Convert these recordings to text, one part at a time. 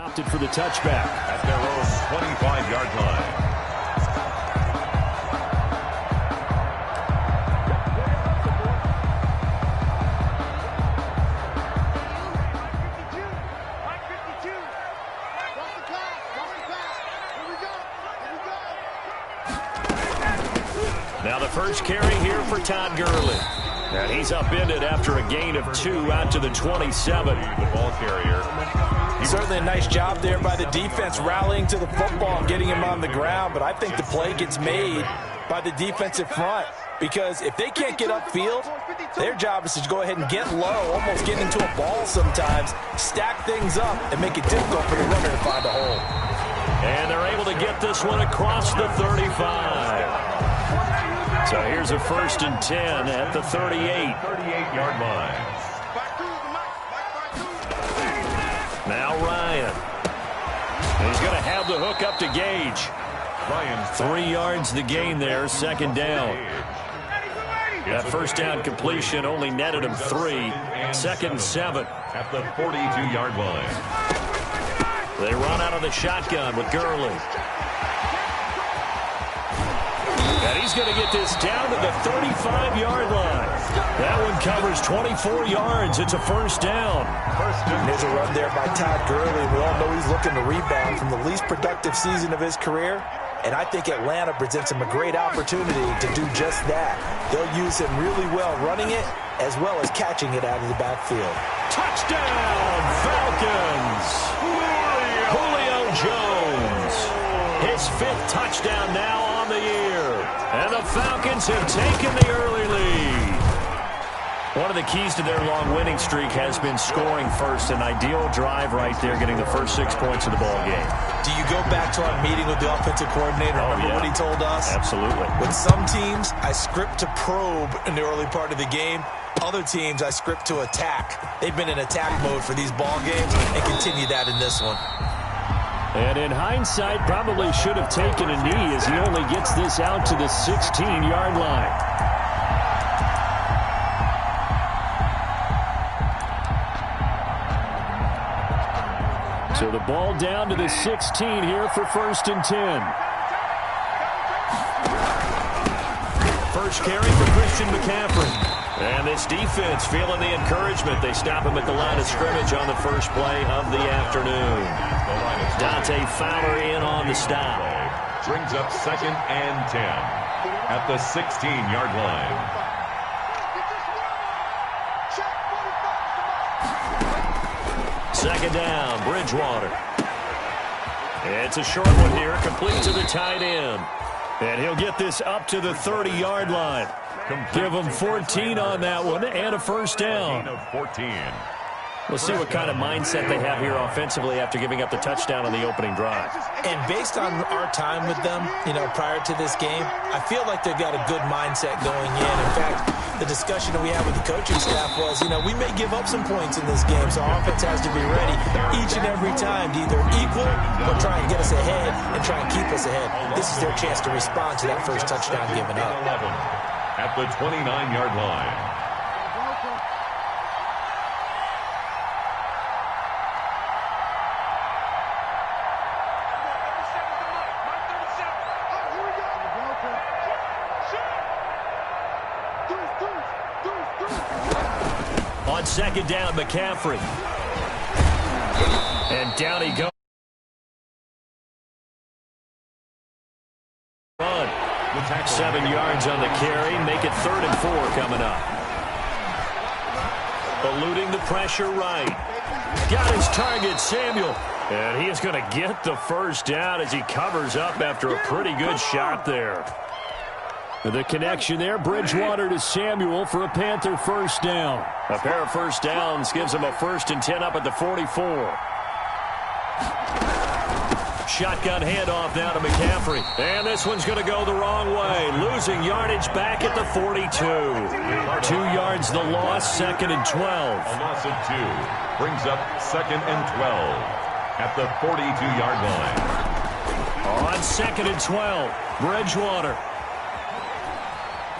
Opted for the touchback. At their own 25-yard line. Now the first carry here for Todd Gurley. And he's upended after a gain of 2 out to the 27. The ball carrier. Certainly a nice job there by the defense rallying to the football and getting him on the ground. But I think the play gets made by the defensive front. Because if they can't get upfield, their job is to go ahead and get low, almost get into a ball sometimes, stack things up, and make it difficult for the runner to find a hole. And they're able to get this one across the 35. So here's a 1st and 10 at the 38-yard line. Now Ryan. He's going to have the hook up to Gage. 3 yards the gain there, 2nd down. That 1st down completion only netted him 3. 2nd and 7. At the 42-yard line. They run out of the shotgun with Gurley. And he's going to get this down to the 35-yard line. That one covers 24 yards. It's a 1st down. There's a run there by Todd Gurley. We all know he's looking to rebound from the least productive season of his career. And I think Atlanta presents him a great opportunity to do just that. They'll use him really well running it as well as catching it out of the backfield. Touchdown, Falcons! Julio Jones. His 5th touchdown now on the year. And the Falcons have taken the early lead. One of the keys to their long winning streak has been scoring first. An ideal drive right there, getting the first 6 points of the ball game. Do you go back to our meeting with the offensive coordinator? Remember what he told us? Absolutely. With some teams, I script to probe in the early part of the game. Other teams, I script to attack. They've been in attack mode for these ball games and continue that in this one. And in hindsight, probably should have taken a knee as he only gets this out to the 16-yard line. So the ball down to the 16 here for 1st and 10. First carry for Christian McCaffrey. And this defense feeling the encouragement. They stop him at the line of scrimmage on the first play of the afternoon. Dante Fowler in on the stop. Brings up 2nd and 10 at the 16-yard line. Second down, Bridgewater. It's a short one here, complete to the tight end. And he'll get this up to the 30-yard line. Give him 14 on that one and a 1st down. 14. We'll see what kind of mindset they have here offensively after giving up the touchdown on the opening drive. And based on our time with them, prior to this game, I feel like they've got a good mindset going in. In fact, the discussion that we had with the coaching staff was, we may give up some points in this game, so our offense has to be ready each and every time to either equal or try and get us ahead and try and keep us ahead. This is their chance to respond to that first touchdown given up. At the 29-yard line. On 2nd down, McCaffrey. And down he goes. 7 yards on the carry. Make it 3rd and 4 coming up. Eluding the pressure right. Got his target, Samuel. And he is going to get the 1st down as he covers up after a pretty good shot there. The connection there, Bridgewater to Samuel for a Panther 1st down. A pair of 1st downs gives him a 1st and 10 up at the 44. Shotgun handoff now to McCaffrey. And this one's going to go the wrong way. Losing yardage back at the 42. 2 yards the loss, 2nd and 12. A loss of 2. Brings up 2nd and 12 at the 42-yard line. On 2nd and 12, Bridgewater.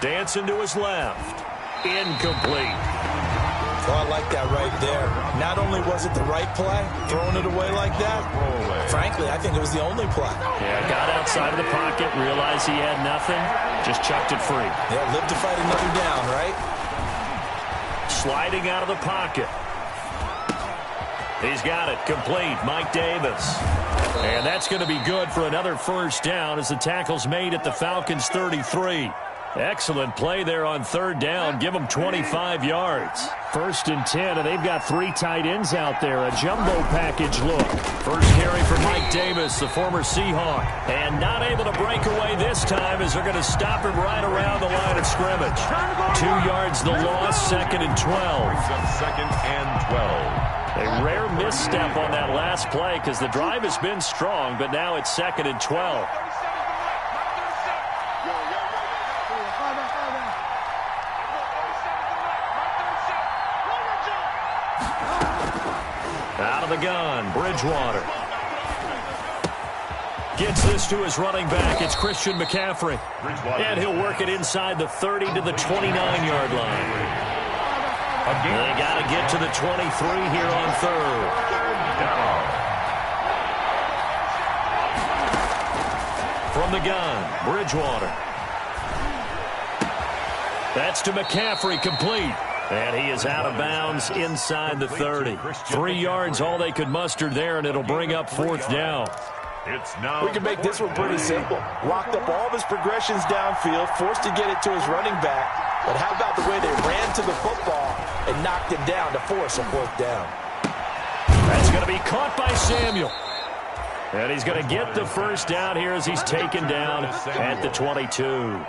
Dancing to his left. Incomplete. Oh, I like that right there. Not only was it the right play, throwing it away like that, frankly, I think it was the only play. Yeah, got outside of the pocket, realized he had nothing, just chucked it free. Yeah, live to fight another down, right? Sliding out of the pocket. He's got it, complete, Mike Davis. And that's going to be good for another first down as the tackle's made at the Falcons' 33. Excellent play there on third down. Give them 25 yards. 1st and 10, and they've got 3 tight ends out there. A jumbo package look. First carry for Mike Davis, the former Seahawk. And not able to break away this time as they're going to stop him right around the line of scrimmage. 2 yards the loss, 2nd and 12. Second and 12. A rare misstep on that last play because the drive has been strong, but now it's 2nd and 12. Out of the gun, Bridgewater. Gets this to his running back. It's Christian McCaffrey. And he'll work it inside the 30 to the 29-yard line. They got to get to the 23 here on third. From the gun, Bridgewater. That's to McCaffrey, complete. And he is out of bounds inside the 30. 3 yards all they could muster there, and it'll bring up 4th down. We can make this one pretty simple. Locked up all of his progressions downfield, forced to get it to his running back. But how about the way they ran to the football and knocked him down to force a 4th down? That's going to be caught by Samuel. And he's going to get the first down here as he's taken down at the 22.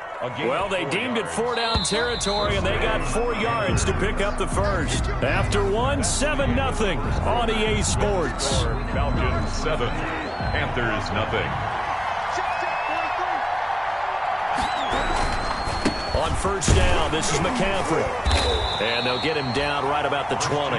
Well, they deemed it 4-down territory, and they got 4 yards to pick up the first. After 1, 7-0 on EA Sports. Falcons 7, Panthers nothing. On first down, this is McCaffrey. And they'll get him down right about the 20.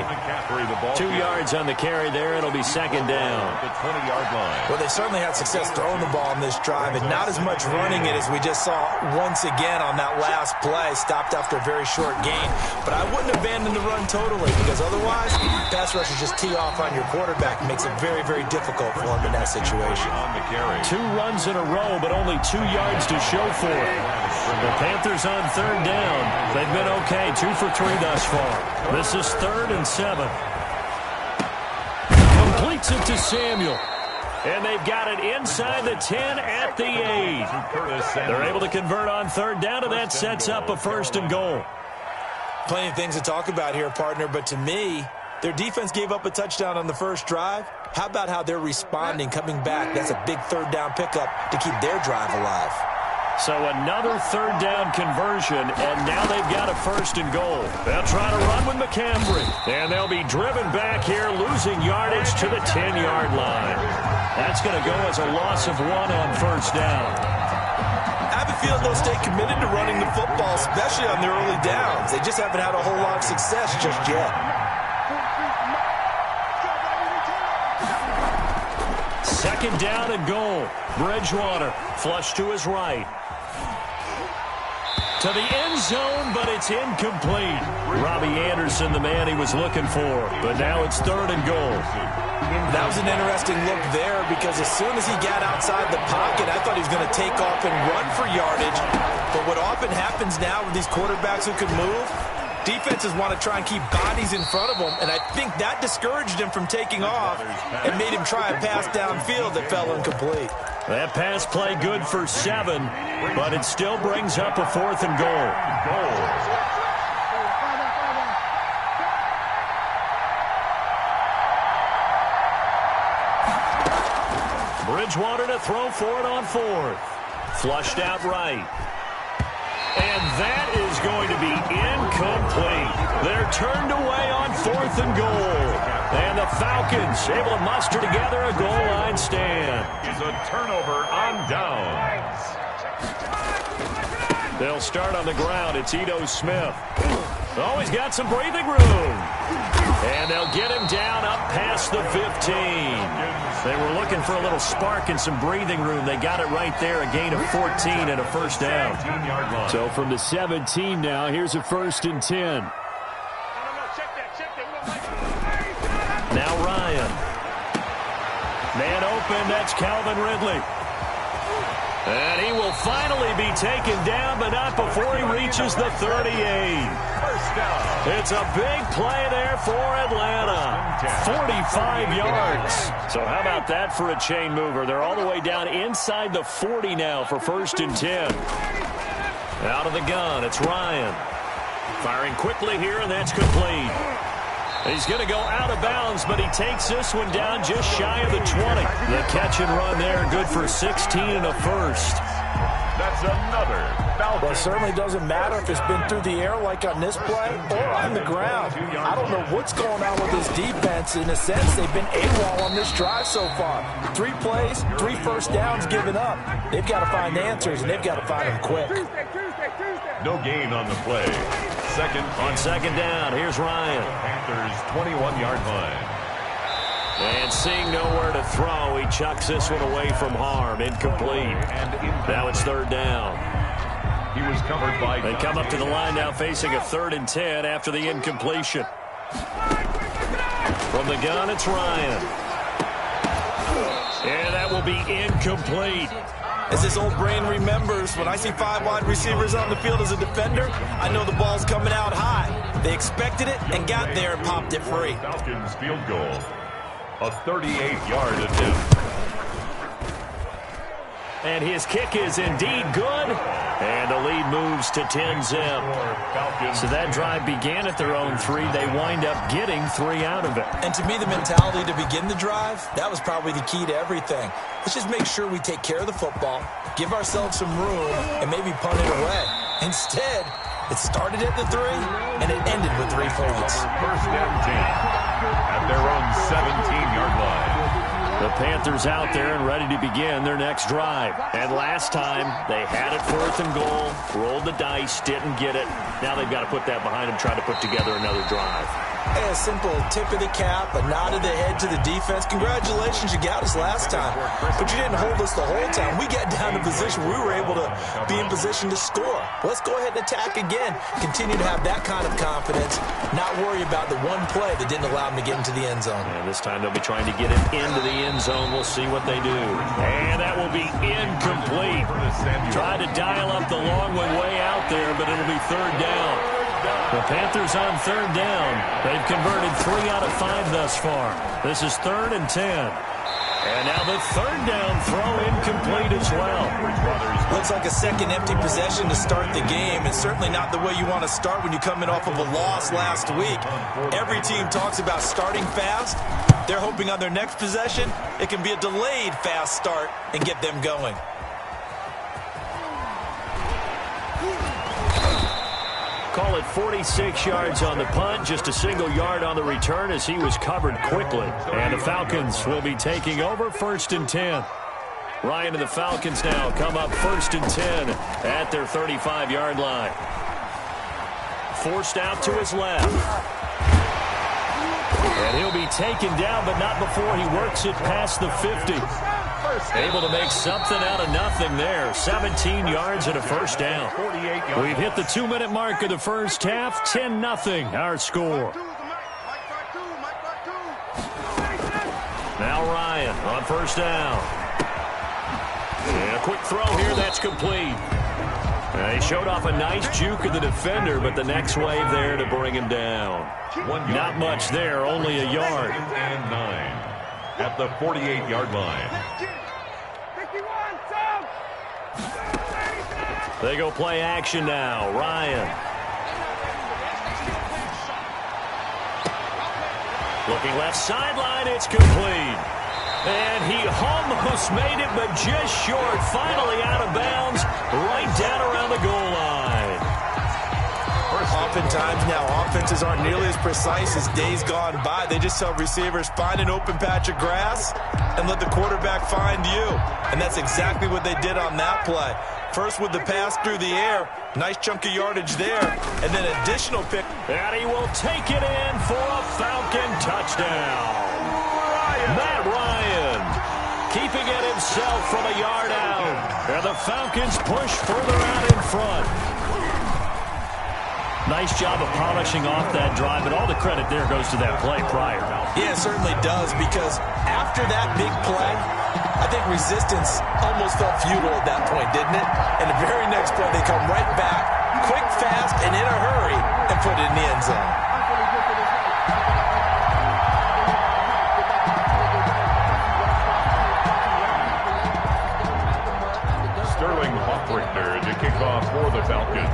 2 yards on the carry there. It'll be 2nd down. The 20-yard line. Well, they certainly had success throwing the ball on this drive, and not as much running it as we just saw once again on that last play. Stopped after a very short gain. But I wouldn't abandon the run totally, because otherwise, pass rushers just tee off on your quarterback. It makes it very, very difficult for him in that situation. On the carry. 2 runs in a row, but only 2 yards to show for it. The Panthers on third down. They've been okay, 2 for 3 thus far. This is 3rd and 7. Completes it to Samuel. And they've got it inside the 10 at the 8. They're able to convert on third down, and that sets up a 1st and goal. Plenty of things to talk about here, partner, but to me, their defense gave up a touchdown on the first drive. How about how they're responding, coming back? That's a big 3rd down pickup to keep their drive alive. So another 3rd down conversion, and now they've got a 1st and goal. They'll try to run with McCaffrey, and they'll be driven back here, losing yardage to the 10-yard line. That's going to go as a loss of 1 on first down. I have a feeling they'll stay committed to running the football, especially on their early downs. They just haven't had a whole lot of success just yet. 2nd down and goal. Bridgewater flush to his right. To the end zone, but it's incomplete. Robbie Anderson, the man he was looking for. But now it's 3rd and goal. That was an interesting look there because as soon as he got outside the pocket, I thought he was going to take off and run for yardage. But what often happens now with these quarterbacks who can move, defenses want to try and keep bodies in front of them, and I think that discouraged him from taking off and made him try a pass downfield that fell incomplete. That pass play good for 7, but it still brings up a 4th and goal. Bridgewater to throw for it on 4th. Flushed out right. And that is going to be incomplete. They're turned away on 4th and goal. And the Falcons able to muster together a goal line stand. Is a turnover on downs. They'll start on the ground. It's Ito Smith. Oh, he's got some breathing room. And they'll get him down up past the 15. They were looking for a little spark and some breathing room. They got it right there, a gain of 14 and a first down. So from the 17 now, here's a 1st and 10. open. That's Calvin Ridley. And he will finally be taken down, but not before he reaches the 38. First down. It's a big play there for Atlanta. 45 yards. So how about that for a chain mover? They're all the way down inside the 40 now for 1st and 10. Out of the gun, it's Ryan. Firing quickly here, and that's complete. He's going to go out of bounds, but he takes this one down just shy of the 20. The catch and run there, good for 16 and a first. That's another Falcon. Well, it certainly doesn't matter if it's been through the air like on this play or on the ground. I don't know what's going on with this defense. In a sense, they've been AWOL on this drive so far. 3 plays, 3 first downs given up. They've got to find answers, and they've got to find them quick. No gain on the play. On second down, here's Ryan. Panthers 21-yard line. And seeing nowhere to throw, he chucks this one away from harm. Incomplete. Now it's 3rd down. He was covered by... They come up to the line now facing a 3rd and 10 after the incompletion. From the gun, it's Ryan. And that will be incomplete. As his old brain remembers, when I see 5 wide receivers on the field as a defender, I know the ball's coming out high. They expected it and got there and popped it free. Falcons field goal. A 38-yard attempt. And his kick is indeed good. And the lead moves to 10-zip. So that drive began at their own 3. They wind up getting 3 out of it. And to me, the mentality to begin the drive, that was probably the key to everything. Let's just make sure we take care of the football, give ourselves some room, and maybe punt it away. Instead, it started at the 3, and it ended with 3 points. 1st and 10 at their own 17-yard line. The Panthers out there and ready to begin their next drive. And last time, they had it 4th and goal, rolled the dice, didn't get it. Now they've got to put that behind them, try to put together another drive. A simple tip of the cap, a nod of the head to the defense. Congratulations, you got us last time. But you didn't hold us the whole time. We got down to position. We were able to be in position to score. Let's go ahead and attack again. Continue to have that kind of confidence. Not worry about the one play that didn't allow them to get into the end zone. And this time they'll be trying to get it into the end zone. We'll see what they do. And that will be incomplete. Try to dial up the long one way out there, but it'll be 3rd down. The Panthers on 3rd down. They've converted 3 out of 5 thus far. This is 3rd and 10. And now the 3rd down throw incomplete as well. Looks like a second empty possession to start the game, and certainly not the way you want to start when you're coming off of a loss last week. Every team talks about starting fast. They're hoping on their next possession, it can be a delayed fast start and get them going. Call it 46 yards on the punt, just a single yard on the return as he was covered quickly. And the Falcons will be taking over 1st and 10. Ryan and the Falcons now come up 1st and 10 at their 35-yard line. Forced out to his left. And he'll be taken down, but not before he works it past the 50. Able to make something out of nothing there. 17 yards and a 1st down. We've hit the 2-minute mark of the first half. 10-0 our score. Now Ryan on 1st down. And a quick throw here. That's complete. He showed off a nice juke of the defender, but the next wave there to bring him down. Not much there, only a yard. 2nd and 9 at the 48-yard line. They go play action now. Ryan. Looking left sideline, it's complete. And he almost made it, but just short. Finally out of bounds, right down around the goal line. Oftentimes now, offenses aren't nearly as precise as days gone by. They just tell receivers, find an open patch of grass and let the quarterback find you. And that's exactly what they did on that play. First with the pass through the air, nice chunk of yardage there, and then additional pick. And he will take it in for a Falcon touchdown. Matt Ryan keeping it himself from a yard out. And the Falcons push further out in front. Nice job of polishing off that drive, but all the credit there goes to that play prior. Yeah, it certainly does, because after that big play, I think resistance almost felt futile at that point, didn't it? And the very next play, they come right back, quick, fast, and in a hurry, and put it in the end zone. To kick off for the Falcons.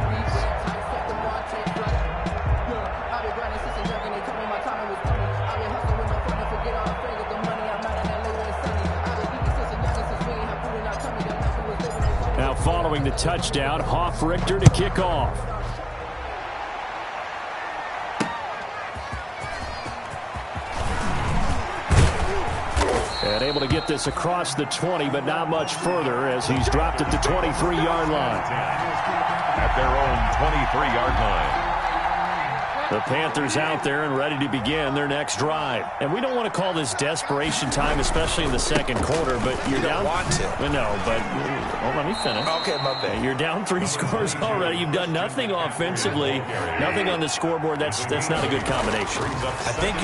Now following the touchdown, Richter to kick off. And able to get this across the 20, but not much further as he's dropped at the 23-yard line. At their own 23-yard line. The Panthers out there and ready to begin their next drive. And we don't want to call this desperation time, especially in the second quarter, but you're down. Want to. No, but let me finish. Okay, my bad. You're down 3 scores already. You've done nothing offensively, nothing on the scoreboard. That's not a good combination. I think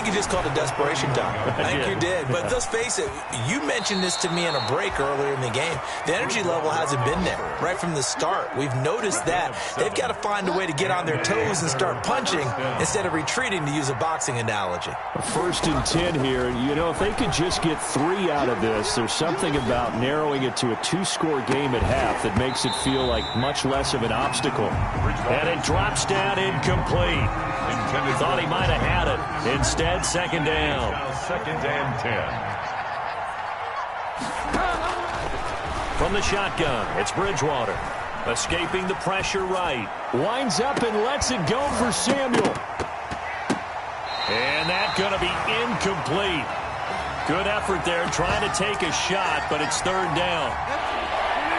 you just called it desperation time. I think you did. But let's face it, you mentioned this to me in a break earlier in the game. The energy level hasn't been there right from the start. We've noticed that. They've got to find a way to get on their toes and start punching instead of retreating, to use a boxing analogy. 1st and 10 here. You know, if they could just get 3 out of this, there's something about narrowing it to a 2-score game at half that makes it feel like much less of an obstacle. And it drops down incomplete. Thought he might have had it. Instead, 2nd down. 2nd and 10. From the shotgun, it's Bridgewater. Escaping the pressure right. Winds up and lets it go for Samuel. And that's going to be incomplete. Good effort there trying to take a shot, but it's 3rd down.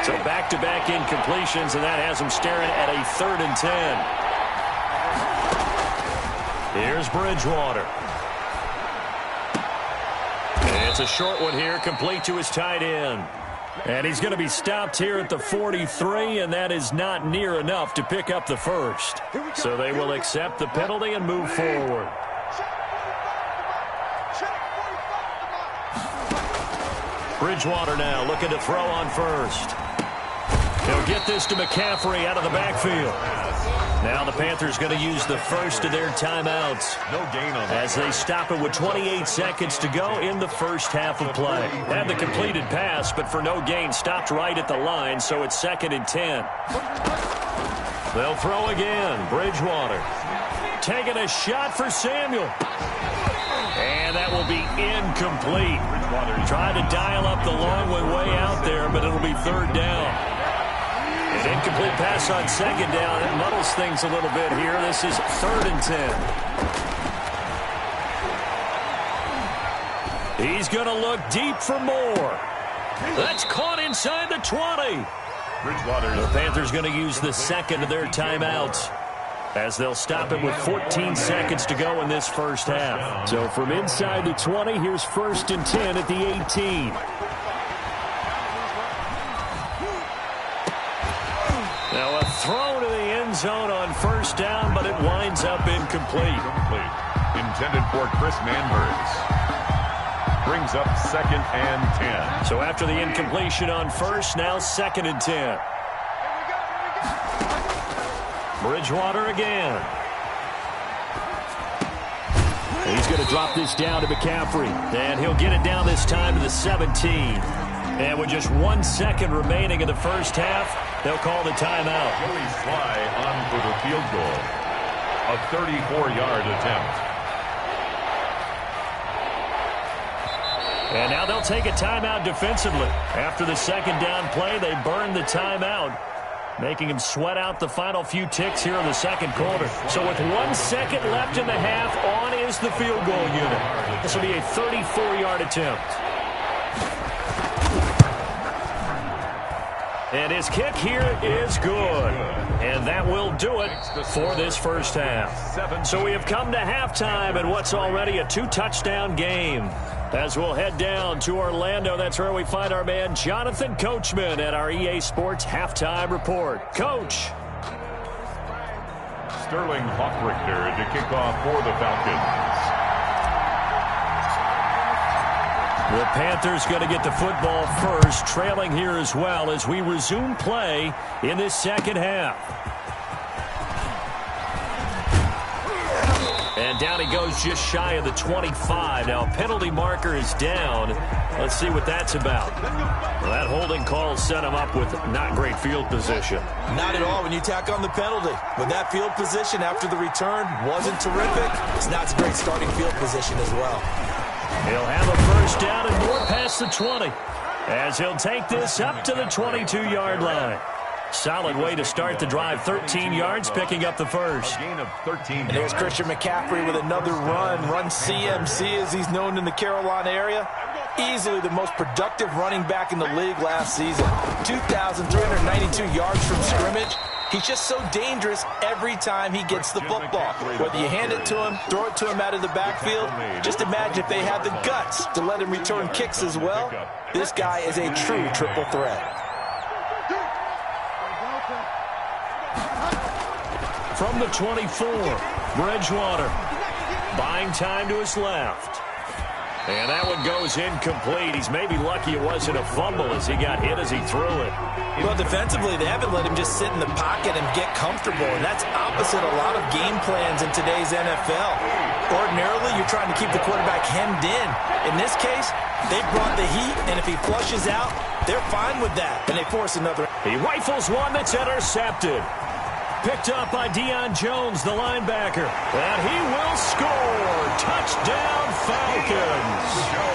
So back-to-back incompletions, and that has him staring at a 3rd and 10. Here's Bridgewater. And it's a short one here, complete to his tight end. And he's going to be stopped here at the 43, and that is not near enough to pick up the first. So they will accept the penalty and move forward. Bridgewater now looking to throw on first. He'll get this to McCaffrey out of the backfield. Now the Panthers going to use the first of their timeouts. No gain on as they stop it with 28 seconds to go in the first half of play. Had the completed pass, but for no gain, stopped right at the line, so it's 2nd and 10. They'll throw again. Bridgewater taking a shot for Samuel. And that will be incomplete. Tried to dial up the long way out there, but it'll be 3rd down. An incomplete pass on 2nd down. It muddles things a little bit here. This is 3rd and 10. He's going to look deep for more. That's caught inside the 20. The Panthers going to use the 2nd of their timeouts as they'll stop it with 14 seconds to go in this first half. So from inside the 20, here's 1st and 10 at the 18. Now a throw to the end zone on 1st down, but it winds up incomplete. Intended for Chris Manbergs. Brings up 2nd and 10. So after the incompletion on 1st, now 2nd and 10. Bridgewater again. He's going to drop this down to McCaffrey. And he'll get it down this time to the 17. And with just 1 second remaining in the first half, they'll call the timeout. Joey Sly on for the field goal. A 34-yard attempt. And now they'll take a timeout defensively. After the 2nd down play, they burn the timeout, making him sweat out the final few ticks here in the 2nd quarter. So with 1 second left in the half, on is the field goal unit. This will be a 34-yard attempt. And his kick here is good. And that will do it for this first half. So we have come to halftime in what's already a 2-touchdown game. As we'll head down to Orlando, that's where we find our man Jonathan Coachman at our EA Sports Halftime Report. Coach. Sterling Hoffrichter to kick off for the Falcons. The Panthers going to get the football first, trailing here as well as we resume play in this second half. And down he goes just shy of the 25. Now, a penalty marker is down. Let's see what that's about. Well, that holding call set him up with not great field position. Not at all when you tack on the penalty. But that field position after the return wasn't terrific. It's not a great starting field position as well. He'll have a first down and more past the 20 as he'll take this up to the 22-yard line. Solid way to start the drive. 13 yards, picking up the first. A gain of 13 And there's Christian McCaffrey with another run CMC as he's known in the Carolina area. Easily the most productive running back in the league last season. 2,392 yards from scrimmage. He's just so dangerous every time he gets the football. Whether you hand it to him, throw it to him out of the backfield, just imagine if they had the guts to let him return kicks as well. This guy is a true triple threat. From the 24, Bridgewater buying time to his left. And that one goes incomplete. He's maybe lucky it wasn't a fumble as he got hit as he threw it. Well, defensively, they haven't let him just sit in the pocket and get comfortable, and that's opposite a lot of game plans in today's NFL. Ordinarily, you're trying to keep the quarterback hemmed in. In this case, they brought the heat, and if he flushes out, they're fine with that, and they force another. He rifles one that's intercepted. Picked up by Deion Jones, the linebacker. And he will score. Touchdown, Falcons.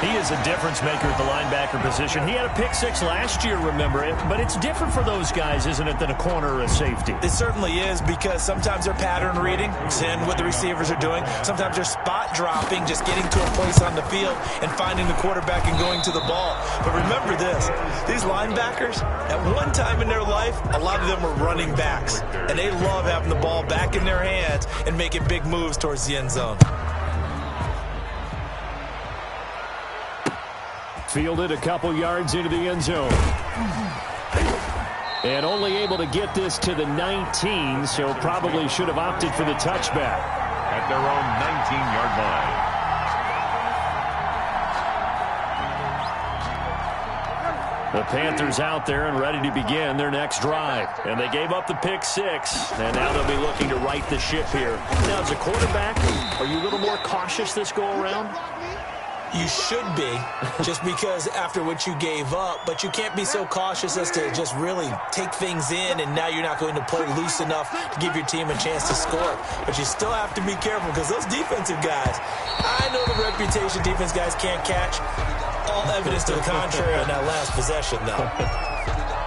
He is a difference maker at the linebacker position. He had a pick six last year, remember it. But it's different for those guys, isn't it, than a corner or a safety? It certainly is, because sometimes they're pattern reading, seeing what the receivers are doing. Sometimes they're spot dropping, just getting to a place on the field and finding the quarterback and going to the ball. But remember this, these linebackers, at one time in their life, a lot of them were running backs. And they love having the ball back in their hands and making big moves towards the end zone. Fielded a couple yards into the end zone. And only able to get this to the 19, so probably should have opted for the touchback. At their own 19-yard line. The Panthers out there and ready to begin their next drive. And they gave up the pick six, and now they'll be looking to right the ship here. Now, as a quarterback, are you a little more cautious this go-around? You should be, just because after what you gave up, but you can't be so cautious as to just really take things in, and now you're not going to play loose enough to give your team a chance to score. But you still have to be careful, because those defensive guys, I know the reputation defense guys can't catch. All evidence to the contrary on that last possession, though.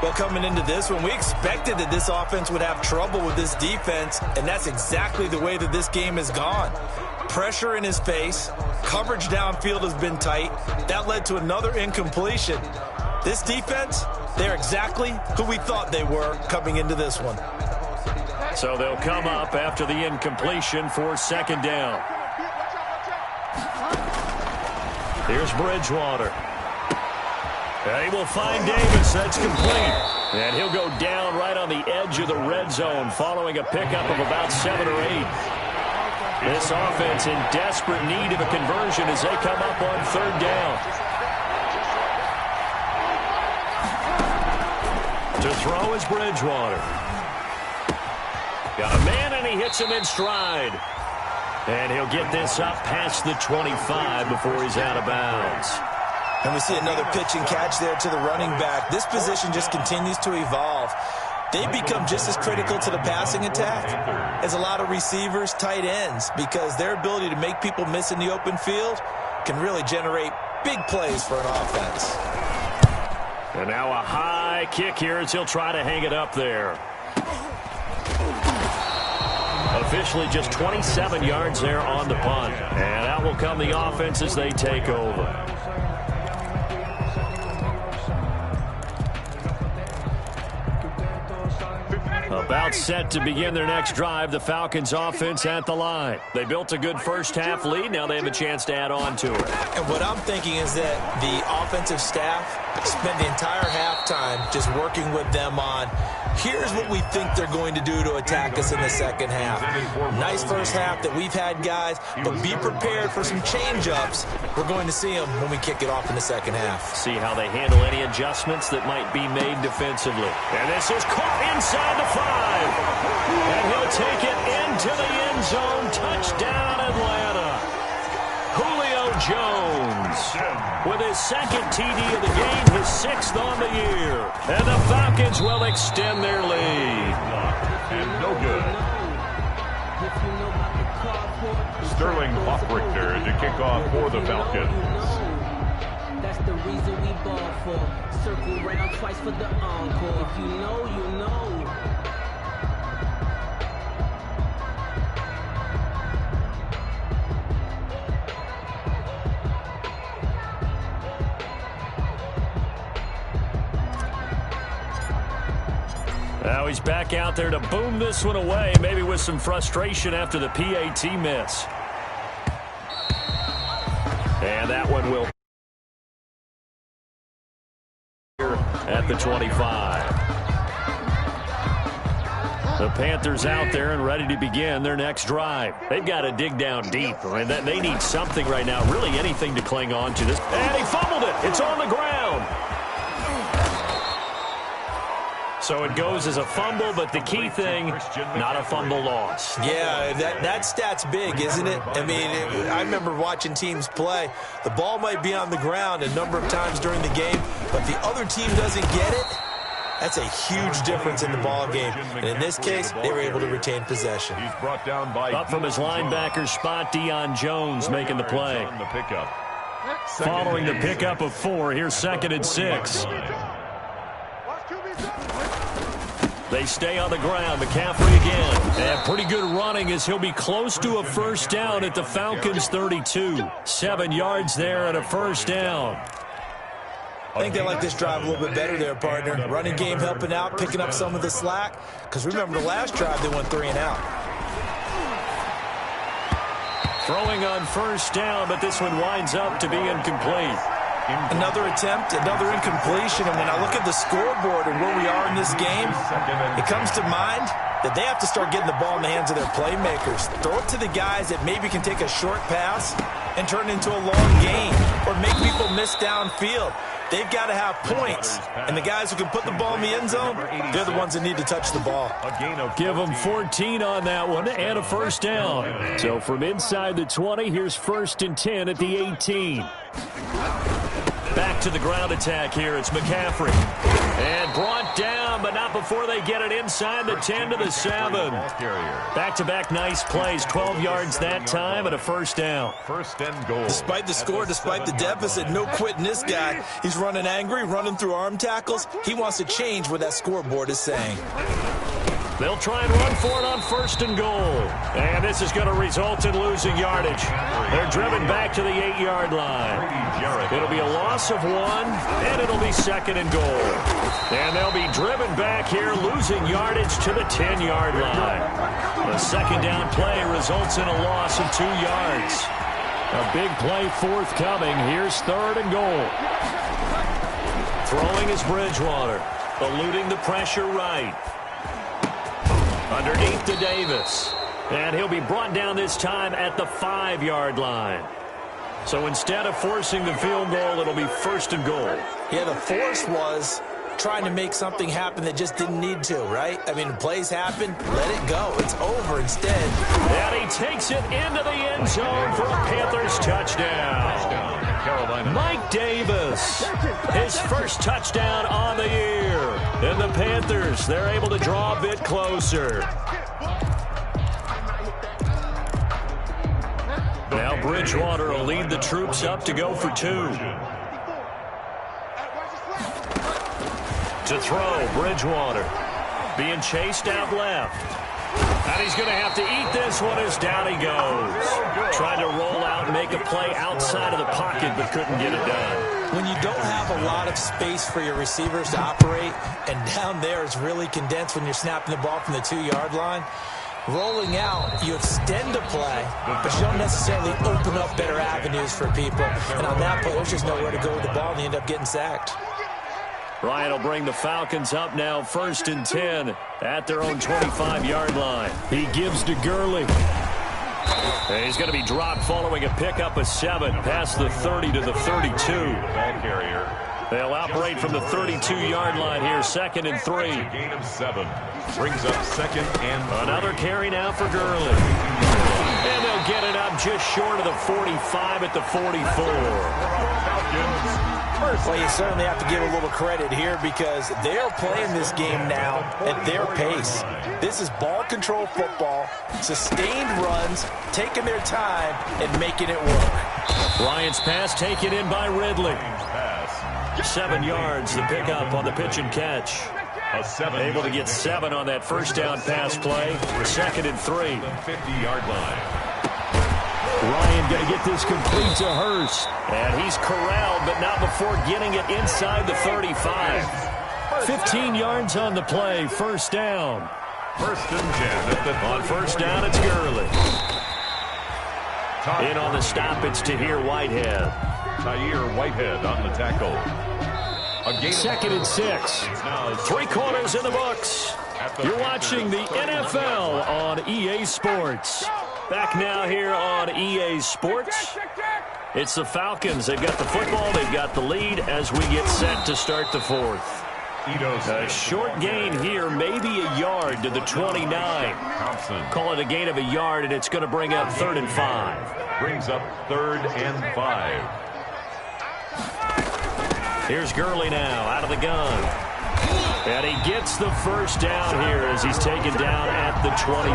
Well, coming into this one, we expected that this offense would have trouble with this defense, and that's exactly the way that this game has gone. Pressure in his face. Coverage downfield has been tight. That led to another incompletion. This defense, they're exactly who we thought they were coming into this one. So they'll come up after the incompletion for second down. Here's Bridgewater. And he will find Davis. That's complete. And he'll go down right on the edge of the red zone following a pickup of about 7 or 8. This offense in desperate need of a conversion as they come up on third down. To throw is Bridgewater. Got a man, and he hits him in stride. And he'll get this up past the 25 before he's out of bounds. And we see another pitch and catch there to the running back. This position just continues to evolve. They become just as critical to the passing attack as a lot of receivers, tight ends, because their ability to make people miss in the open field can really generate big plays for an offense. And now a high kick here as he'll try to hang it up there. Officially just 27 yards there on the punt. And out will come the offense as they take over. About set to begin their next drive, the Falcons offense at the line. They built a good first half lead. Now they have a chance to add on to it. And what I'm thinking is that the offensive staff spent the entire halftime just working with them on, here's what we think they're going to do to attack us in the second half. Nice first half that we've had, guys, but be prepared for some change-ups. We're going to see them when we kick it off in the second half. See how they handle any adjustments that might be made defensively. And this is caught inside the 5. And he'll take it into the end zone. Touchdown, Atlanta. Julio Jones with his second TD of the game, his 6th on the year. And the Falcons will extend their lead. And no good. Sterling Hoffrichter to kick off for the Falcons. That's the reason we ball for. Circle round twice for the encore. If you know, you know. Now he's back out there to boom this one away, maybe with some frustration after the PAT miss. And that one will at the 25. The Panthers out there and ready to begin their next drive. They've got to dig down deep. I mean, they need something right now, really anything to cling on to. And he fumbled it. It's on the ground. So it goes as a fumble, but the key thing, not a fumble loss. Yeah, that stat's big, isn't it? I mean, I remember watching teams play. The ball might be on the ground a number of times during the game, but the other team doesn't get it. That's a huge difference in the ball game. And in this case, they were able to retain possession. He's brought down by up from his linebacker spot, Deion Jones making the play. Following the pickup of 4, here's 2nd and 6. They stay on the ground. McCaffrey again. And pretty good running as he'll be close to a first down at the Falcons' 32. 7 yards there and a first down. I think they like this drive a little bit better there, partner. Running game helping out, picking up some of the slack. Because remember the last drive, they went 3 and out. Throwing on first down, but this one winds up to be incomplete. Another attempt, another incompletion, and when I look at the scoreboard and where we are in this game, it comes to mind that they have to start getting the ball in the hands of their playmakers. Throw it to the guys that maybe can take a short pass and turn it into a long gain or make people miss downfield. They've got to have points, and the guys who can put the ball in the end zone, they're the ones that need to touch the ball. Give them 14 on that one and a first down. So from inside the 20, here's 1st and 10 at the 18. Back to the ground attack here. It's McCaffrey. And brought down, but not before they get it inside the 10 to the 7. Back-to-back nice plays. 12 yards that time and a first down. First and goal. Despite the score, despite the deficit, no quitting this guy. He's running angry, running through arm tackles. He wants to change what that scoreboard is saying. They'll try and run for it on 1st and goal. And this is going to result in losing yardage. They're driven back to the 8-yard line. It'll be a loss of 1, and it'll be 2nd and goal. And they'll be driven back here, losing yardage to the 10-yard line. The second down play results in a loss of 2 yards. A big play forthcoming. Here's 3rd and goal. Throwing is Bridgewater, eluding the pressure right. Underneath to Davis. And he'll be brought down this time at the 5-yard line. So instead of forcing the field goal, it'll be 1st and goal. Yeah, the force was trying to make something happen that just didn't need to, right? I mean, plays happen, let it go. It's over instead. And he takes it into the end zone for a Panthers touchdown. Mike Davis, his first touchdown on the year. And the Panthers, they're able to draw a bit closer. Now Bridgewater will lead the troops up to go for 2. To throw, Bridgewater being chased out left. And he's going to have to eat this one as down he goes. Trying to roll out and make a play outside of the pocket, but couldn't get it done. When you don't have a lot of space for your receivers to operate, and down there it's really condensed when you're snapping the ball from the 2-yard line, rolling out, you extend a play, but you don't necessarily open up better avenues for people. And on that play, there's just nowhere to go with the ball, and they end up getting sacked. Ryan will bring the Falcons up now 1st and 10 at their own 25-yard line. He gives to Gurley. And he's going to be dropped following a pickup of 7 past the 30 to the 32. Ball carrier. They'll operate from the 32-yard line here, 2nd and 3. Gain of 7. Brings up 2nd and 3. Another carry now for Gurley. And they'll get it up just short of the 45 at the 44. Well, you certainly have to give a little credit here because they're playing this game now at their pace. This is ball control football, sustained runs, taking their time and making it work. Bryant's pass taken in by Ridley. 7 yards, the pickup on the pitch and catch. Able to get 7 on that first down pass play. 2nd and 3. 50-yard line. Ryan going to get this complete to Hurst. And he's corralled, but not before getting it inside the 35. 15 yards on the play, 1st down. 1st and 10. On 1st down, it's Gurley. In on the stop, it's Tahir Whitehead. Tahir Whitehead on the tackle. 2nd and 6. 3 quarters in the books. You're watching the NFL on EA Sports. Back now here on EA Sports. It's the Falcons. They've got the football. They've got the lead as we get set to start the 4th. A short gain here, maybe a yard to the 29. Call it a gain of a yard, and it's going to bring up 3rd and 5. Brings up 3rd and 5. Here's Gurley now out of the gun. And he gets the 1st down here as he's taken down at the 24.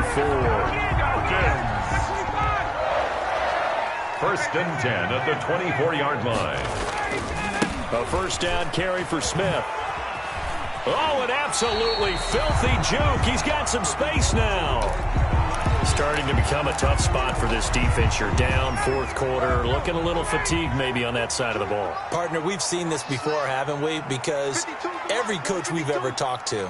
1st and 10 at the 24-yard line. A 1st down carry for Smith. Oh, an absolutely filthy juke. He's got some space now. Starting to become a tough spot for this defense. You're down 4th quarter, looking a little fatigued maybe on that side of the ball. Partner, we've seen this before, haven't we? Because every coach we've ever talked to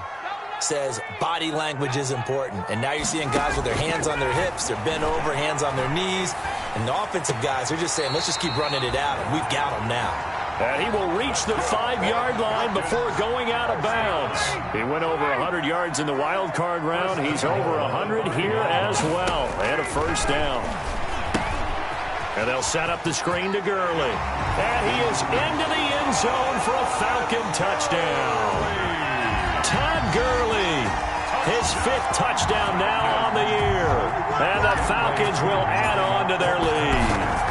says body language is important. And now you're seeing guys with their hands on their hips, they're bent over, hands on their knees. And the offensive guys, they're just saying, let's just keep running it out, and we've got them now. And he will reach the 5-yard line before going out of bounds. He went over 100 yards in the wild card round. He's over 100 here as well. And a 1st down. And they'll set up the screen to Gurley. And he is into the end zone for a Falcon touchdown. Todd Gurley, his 5th touchdown now on the year. And the Falcons will add on to their lead.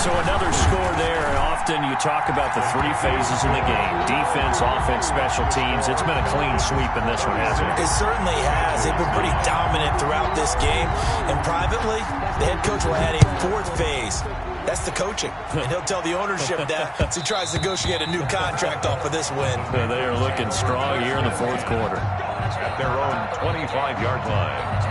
So another score there, and often you talk about the 3 phases in the game. Defense, offense, special teams. It's been a clean sweep in this one, hasn't it? It certainly has. They've been pretty dominant throughout this game. And privately, the head coach will add a 4th phase. That's the coaching. And he'll tell the ownership that as he tries to negotiate a new contract off of this win. They are looking strong here in the 4th quarter. At their own 25-yard line.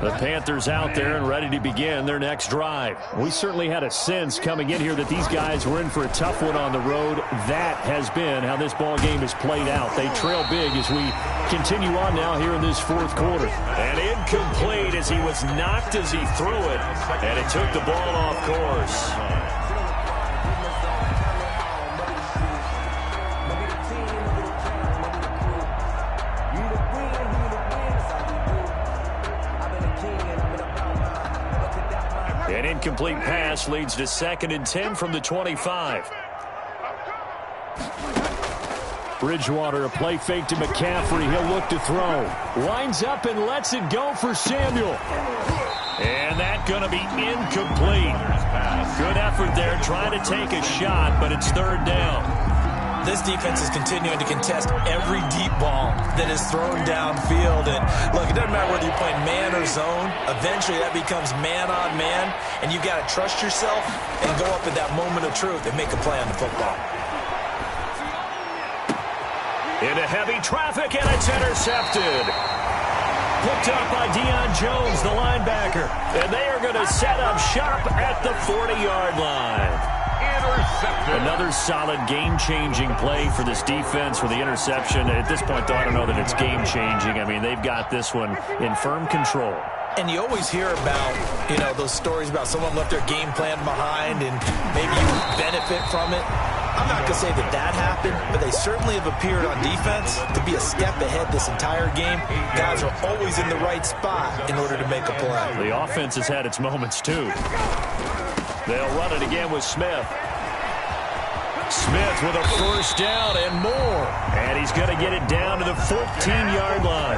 The Panthers out there and ready to begin their next drive. We certainly had a sense coming in here that these guys were in for a tough one on the road. That has been how this ball game has played out. They trail big as we continue on now here in this 4th quarter. And incomplete as he was knocked as he threw it. And it took the ball off course. An incomplete pass leads to 2nd and 10 from the 25. Bridgewater, a play fake to McCaffrey. He'll look to throw. Winds up and lets it go for Samuel. And that's going to be incomplete. Good effort there, trying to take a shot, but it's 3rd down. This defense is continuing to contest every deep ball that is thrown downfield. And, look, it doesn't matter whether you're playing man or zone. Eventually, that becomes man on man, and you've got to trust yourself and go up at that moment of truth and make a play on the football. Into heavy traffic, and it's intercepted. Picked up by Deion Jones, the linebacker. And they are going to set up shop at the 40-yard line. Intercepted. Another solid game-changing play for this defense with the interception. At this point, though, I don't know that it's game-changing. I mean, they've got this one in firm control. And you always hear about, those stories about someone left their game plan behind and maybe you benefit from it. I'm not going to say that happened, but they certainly have appeared on defense to be a step ahead this entire game. Guys are always in the right spot in order to make a play. The offense has had its moments, too. They'll run it again with Smith. Smith with a first down and more. And he's going to get it down to the 14-yard line.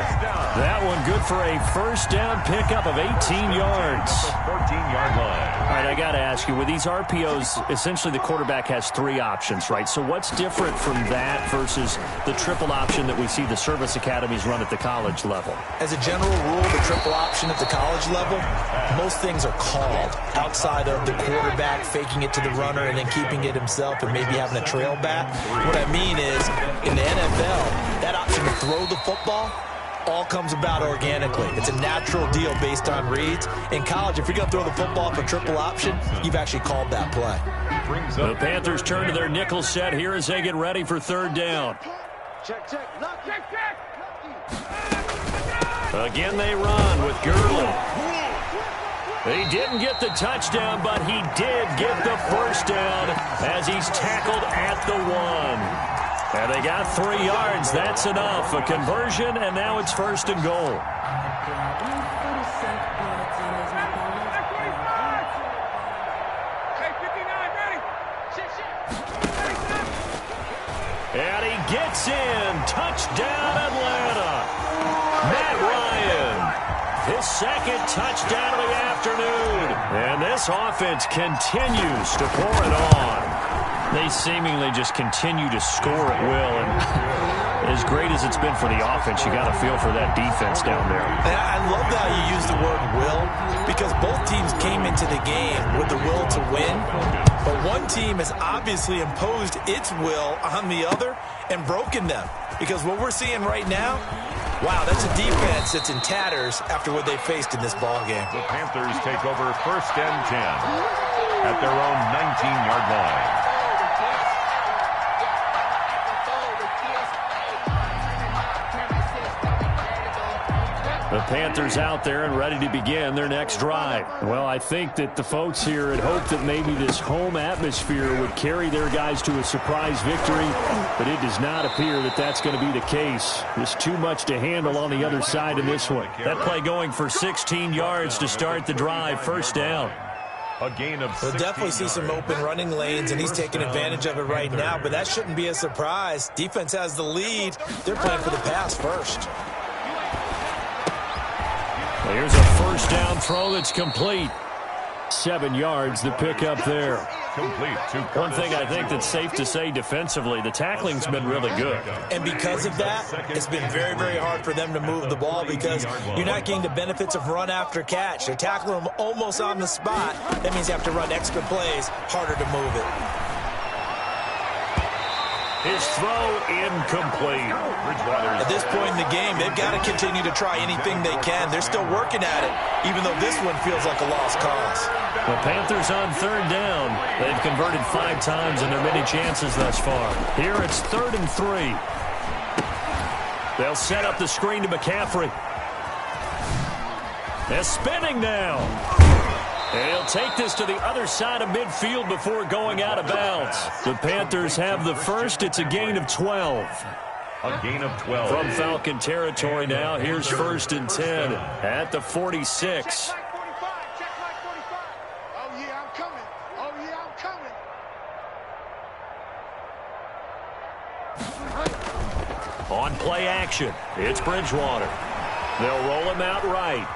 That one good for a first down pickup of 18 yards. 14-yard line. All right, I got to ask you, with these RPOs, essentially the quarterback has 3 options, right? So what's different from that versus the triple option that we see the service academies run at the college level? As a general rule, the triple option at the college level, most things are called outside of the quarterback faking it to the runner and then keeping it himself and maybe having a trail back. What I mean is, in the NFL, that option to throw the football all comes about organically. It's a natural deal based on reads. In college, if you're going to throw the football for triple option, you've actually called that play. The Panthers turn to their nickel set here as they get ready for third down. Again, they run with Gurley. He didn't get the touchdown, but he did get the first down as he's tackled at the 1. And they got 3 yards. That's enough. A conversion, and now it's first and goal. And he gets in. Touchdown, Atlanta. Matt Ryan. His second touchdown of the afternoon. And this offense continues to pour it on. They seemingly just continue to score at will. And as great as it's been for the offense, you got to feel for that defense down there. And I love how you use the word will, because both teams came into the game with the will to win. But one team has obviously imposed its will on the other and broken them. Because what we're seeing right now, wow, that's a defense that's in tatters after what they faced in this ballgame. The Panthers take over first and 10 at their own 19-yard line. The Panthers out there and ready to begin their next drive. Well, I think that the folks here had hoped that maybe this home atmosphere would carry their guys to a surprise victory, but it does not appear that that's going to be the case. There's too much to handle on the other side in this one. That play going for 16 yards to start the drive, first down. A gain of 16 We'll definitely see some open running lanes, and he's taking advantage of it right now, but that shouldn't be a surprise. Defense has the lead. They're playing for the pass first. Well, here's a first down throw that's complete. 7 yards to pick up there. complete to One thing I think that's safe to say defensively, the tackling's been really good. And because of that, it's been very, very hard for them to move the ball because you're not getting the benefits of run after catch. They're tackling them almost on the spot. That means you have to run extra plays, harder to move it. His throw incomplete. At this point in the game, they've got to continue to try anything they can. They're still working at it, even though this one feels like a lost cause. The Panthers on third down. They've converted 5 times in their many chances thus far. Here it's 3rd and 3. They'll set up the screen to McCaffrey. They're spinning now. And he'll take this to the other side of midfield before going out of bounds. The Panthers have the first. It's a gain of 12. A gain of 12. From Falcon territory now. Here's 1st and 10 at the 46. On play action, it's Bridgewater. They'll roll him out right.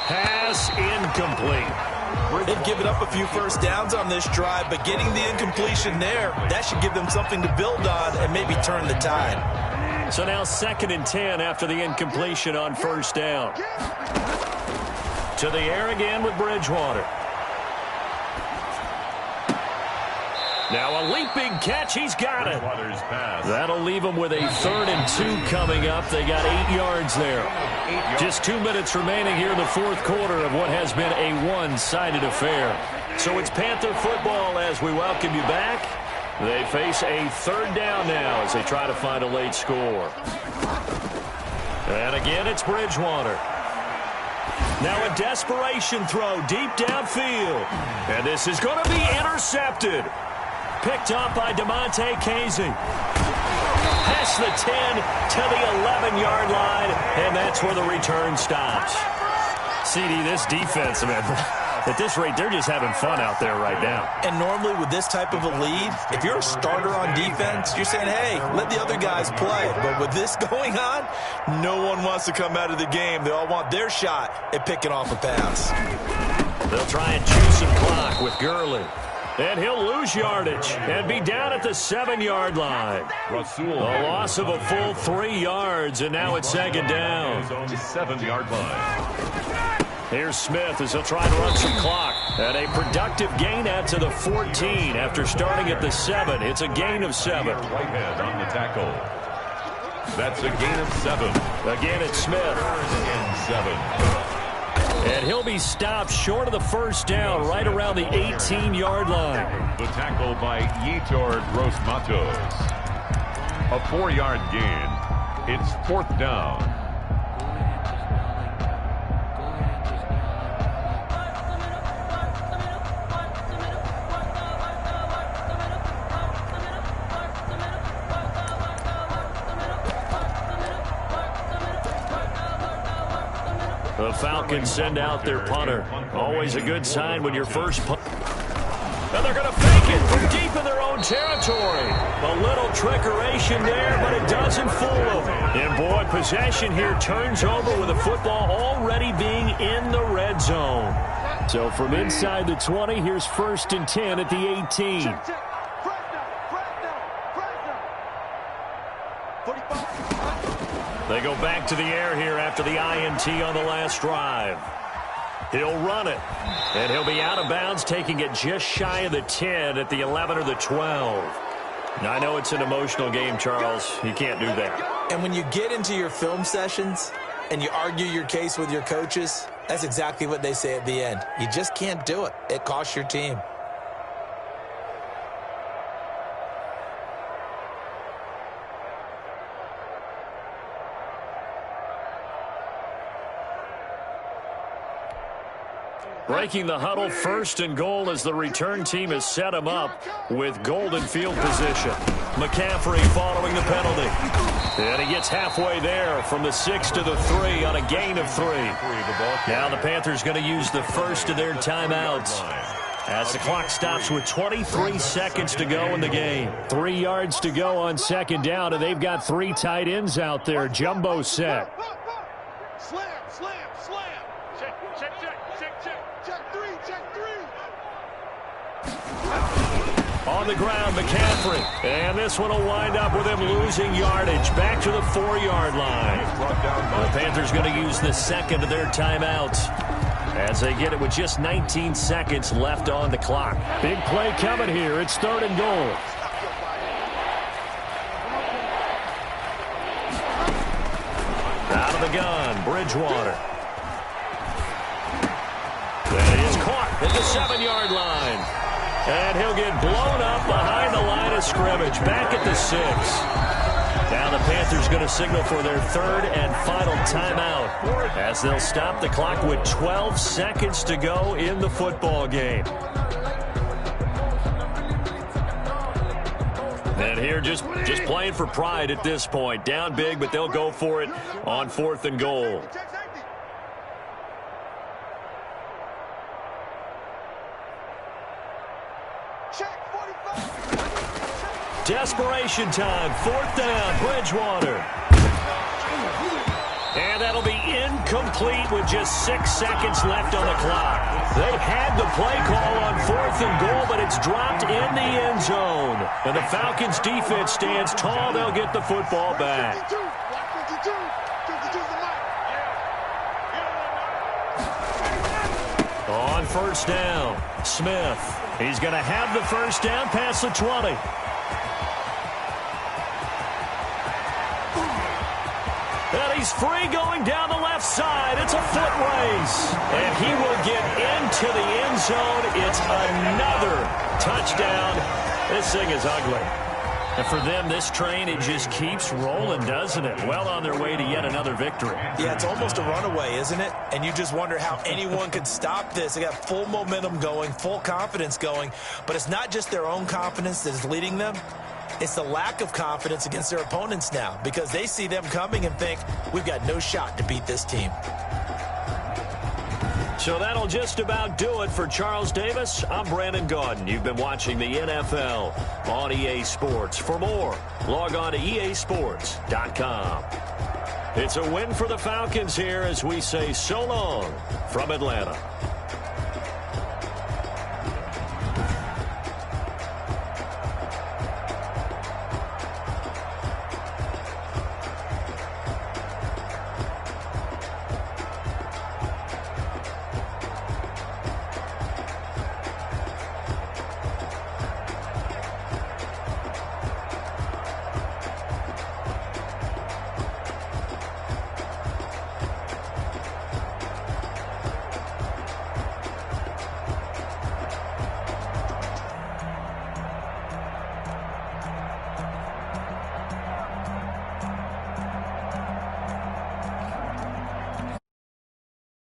Pass incomplete. They've given up a few first downs on this drive, but getting the incompletion there, that should give them something to build on and maybe turn the tide. So now 2nd and 10 after the incompletion on 1st down. To the air again with Bridgewater. Now a leaping catch. He's got it. That'll leave him with a 3rd and 2 coming up. They got 8 yards there. Just 2 minutes remaining here in the 4th quarter of what has been a one-sided affair. So it's Panther football as we welcome you back. They face a third down now as they try to find a late score. And again, it's Bridgewater. Now a desperation throw deep downfield. And this is going to be intercepted. Picked up by DeMonte Casey. Past the 10 to the 11-yard line, and that's where the return stops. CD, this defense, man, at this rate, they're just having fun out there right now. And normally with this type of a lead, if you're a starter on defense, you're saying, hey, let the other guys play. But with this going on, no one wants to come out of the game. They all want their shot at picking off a pass. They'll try and chew some clock with Gurley. And he'll lose yardage and be down at the 7-yard line. A loss of a full 3 yards, and now it's second down. His own 7-yard line. Here's Smith as he'll try to run some clock. And a productive gain out to the 14 after starting at the 7. It's a gain of 7. Right hand on the tackle. That's a gain of 7. Again, it's Smith. And 7. And he'll be stopped short of the first down right around the 18-yard line. The tackle by Yetur Gross-Matos. A 4-yard gain. It's 4th down. The Falcons send out their punter. Always a good sign when your first punt. And they're going to fake it from deep in their own territory. A little trickeration there, but it doesn't fool them. And boy, possession here turns over with the football already being in the red zone. So from inside the 20, here's 1st and 10 at the 18. They go back to the air here after the INT on the last drive. He'll run it, and he'll be out of bounds, taking it just shy of the 10 at the 11 or the 12. Now, I know it's an emotional game, Charles. You can't do that. And when you get into your film sessions and you argue your case with your coaches, that's exactly what they say at the end. You just can't do it. It costs your team. Breaking the huddle, 1st and goal as the return team has set him up with golden field position. McCaffrey following the penalty. And he gets halfway there from the 6 to the 3 on a gain of 3. Now the Panthers going to use the first of their timeouts as the clock stops with 23 seconds to go in the game. 3 yards to go on second down, and they've got 3 tight ends out there. Jumbo set. Slam, slam, slam. Check, check, check, check, check. Check 3, check 3. On the ground, McCaffrey. And this one will wind up with him losing yardage. Back to the 4-yard line. The Panthers going to use the second of their timeouts as they get it with just 19 seconds left on the clock. Big play coming here. It's 3rd and goal. Out of the gun, Bridgewater. And he is caught at the 7-yard line. And he'll get blown up behind the line of scrimmage. Back at the 6. Now the Panthers going to signal for their 3rd and final timeout as they'll stop the clock with 12 seconds to go in the football game. And here just playing for pride at this point. Down big, but they'll go for it on 4th and goal. Desperation time, 4th down, Bridgewater. And that'll be incomplete with just 6 seconds left on the clock. They had the play call on 4th and goal, but it's dropped in the end zone. And the Falcons' defense stands tall. They'll get the football back. On 1st down, Smith. He's going to have the 1st down past the 20. And he's free going down the left side. It's a foot race. And he will get into the end zone. It's another touchdown. This thing is ugly. And for them, this train, it just keeps rolling, doesn't it? Well on their way to yet another victory. Yeah, it's almost a runaway, isn't it? And you just wonder how anyone could stop this. They got full momentum going, full confidence going. But it's not just their own confidence that is leading them. It's the lack of confidence against their opponents now, because they see them coming and think, we've got no shot to beat this team. So that'll just about do it for Charles Davis. I'm Brandon Gaudin. You've been watching the NFL on EA Sports. For more, log on to easports.com. It's a win for the Falcons here as we say so long from Atlanta.